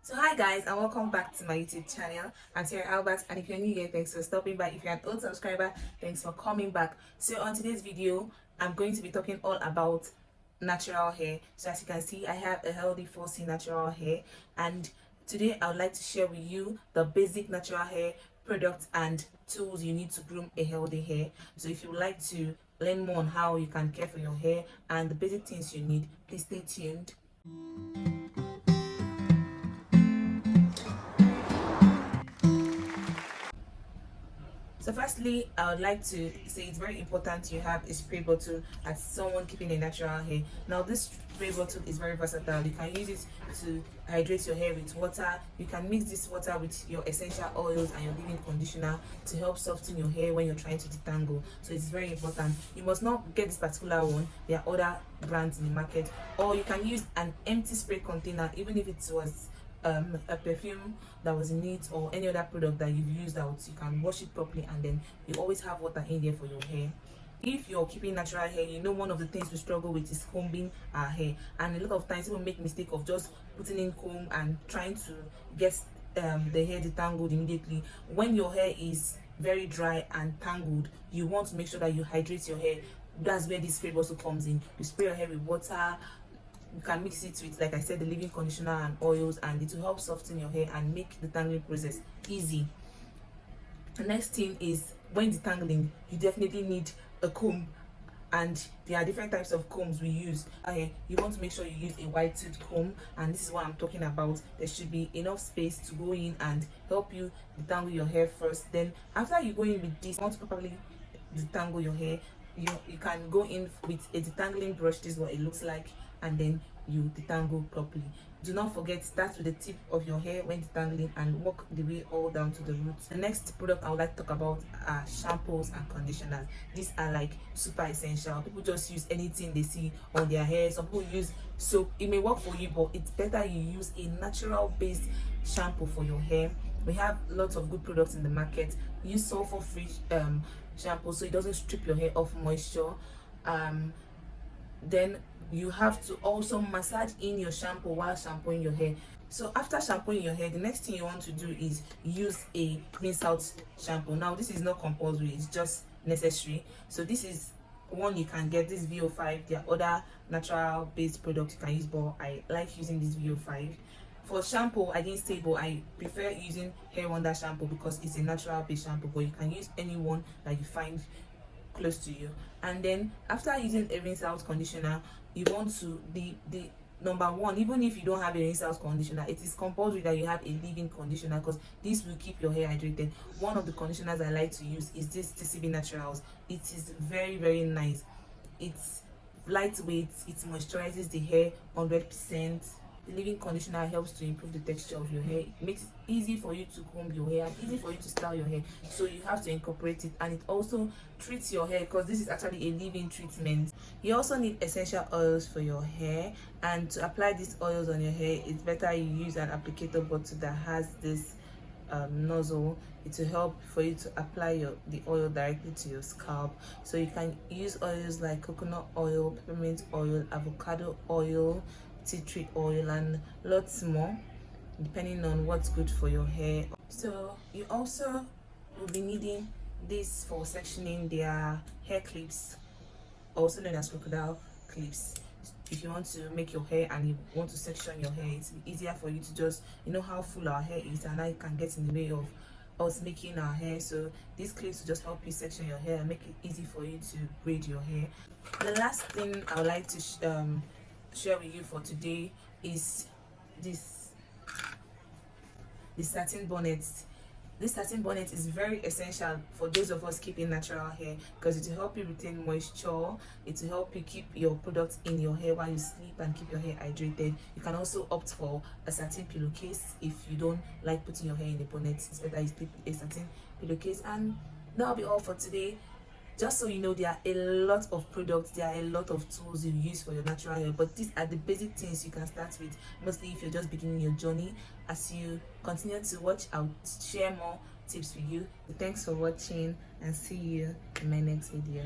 So hi guys, and welcome back to my YouTube channel. I'm Sarah Albert, and if you're new here, thanks for stopping by. If you're an old subscriber, thanks for coming back. So on today's video, I'm going to be talking all about natural hair. So as you can see, I have a healthy 4C natural hair, and today I would like to share with you the basic natural hair products and tools you need to groom a healthy hair. So if you would like to learn more on how you can care for your hair and the basic things you need, please stay tuned. So firstly, I would like to say it's very important you have a spray bottle as someone keeping a natural hair. Now this spray bottle is very versatile. You can use it to hydrate your hair with water. You can mix this water with your essential oils and your leave-in conditioner to help soften your hair when you're trying to detangle. So it's very important. You must not get this particular one. There are other brands in the market, or you can use an empty spray container, even if it was a perfume that was in it or any other product that you've used out. You can wash it properly, and then you always have water in there for your hair. If you're keeping natural hair, you know one of the things we struggle with is combing our hair, and a lot of times people make mistake of just putting in comb and trying to get the hair detangled immediately. When your hair is very dry and tangled, you want to make sure that you hydrate your hair. That's where this spray bottle comes in. You spray your hair with water. You can mix it with, like I said, the leave-in conditioner and oils, and it will help soften your hair and make the tangling process easy. The next thing is, when detangling, you definitely need a comb, and there are different types of combs we use. You want to make sure you use a wide tooth comb, and this is what I'm talking about. There should be enough space to go in and help you detangle your hair first. Then after you go in with this, you want to properly detangle your hair, you can go in with a detangling brush. This is what it looks like, and then you detangle properly. Do not forget, start with the tip of your hair when detangling and work the way all down to the roots. The next product I would like to talk about are shampoos and conditioners. These are like super essential. People just use anything they see on their hair. Some people use soap. It may work for you, but it's better you use a natural based shampoo for your hair. We have lots of good products in the market. Use sulfur free shampoo so it doesn't strip your hair of moisture. Then you have to also massage in your shampoo while shampooing your hair. So after shampooing your hair, the next thing you want to do is use a rinse out shampoo. Now this is not compulsory, it's just necessary. So this is one you can get, this VO5. There are other natural based products you can use, but I like using this VO5. For shampoo, I didn't say, but I prefer using Hair Wonder shampoo because it's a natural based shampoo, but you can use any one that you find close to you. And then after using a rinse out conditioner, you want to the number one, even if you don't have a rinse out conditioner, it is compulsory that you have a leave-in conditioner because this will keep your hair hydrated. One of the conditioners I like to use is this TCB Naturals. It is very nice. It's lightweight, it moisturizes the hair 100%. The leave-in conditioner helps to improve the texture of your hair. It makes it easy for you to comb your hair and easy for you to style your hair, so you have to incorporate it. And it also treats your hair because this is actually a leave-in treatment. You also need essential oils for your hair, and to apply these oils on your hair, it's better you use an applicator bottle that has this nozzle. It will help for you to apply the oil directly to your scalp. So you can use oils like coconut oil, peppermint oil, avocado oil, tea tree oil, and lots more depending on what's good for your hair. So you also will be needing this for sectioning their hair clips, also known as crocodile clips. If you want to make your hair and you want to section your hair, it's easier for you to just, you know how full our hair is, and that can get in the way of us making our hair. So these clips will just help you section your hair and make it easy for you to braid your hair. The last thing I would like to share with you for today is the satin bonnets. This satin bonnet is very essential for those of us keeping natural hair because it will help you retain moisture. It will help you keep your products in your hair while you sleep and keep your hair hydrated. You can also opt for a satin pillowcase if you don't like putting your hair in the bonnet. It's better you sleep with a satin pillowcase. And that'll be all for today. Just so you know, there are a lot of products, there are a lot of tools you use for your natural hair, but these are the basic things you can start with, mostly if you're just beginning your journey. As you continue to watch, I'll share more tips with you. Thanks for watching, and see you in my next video.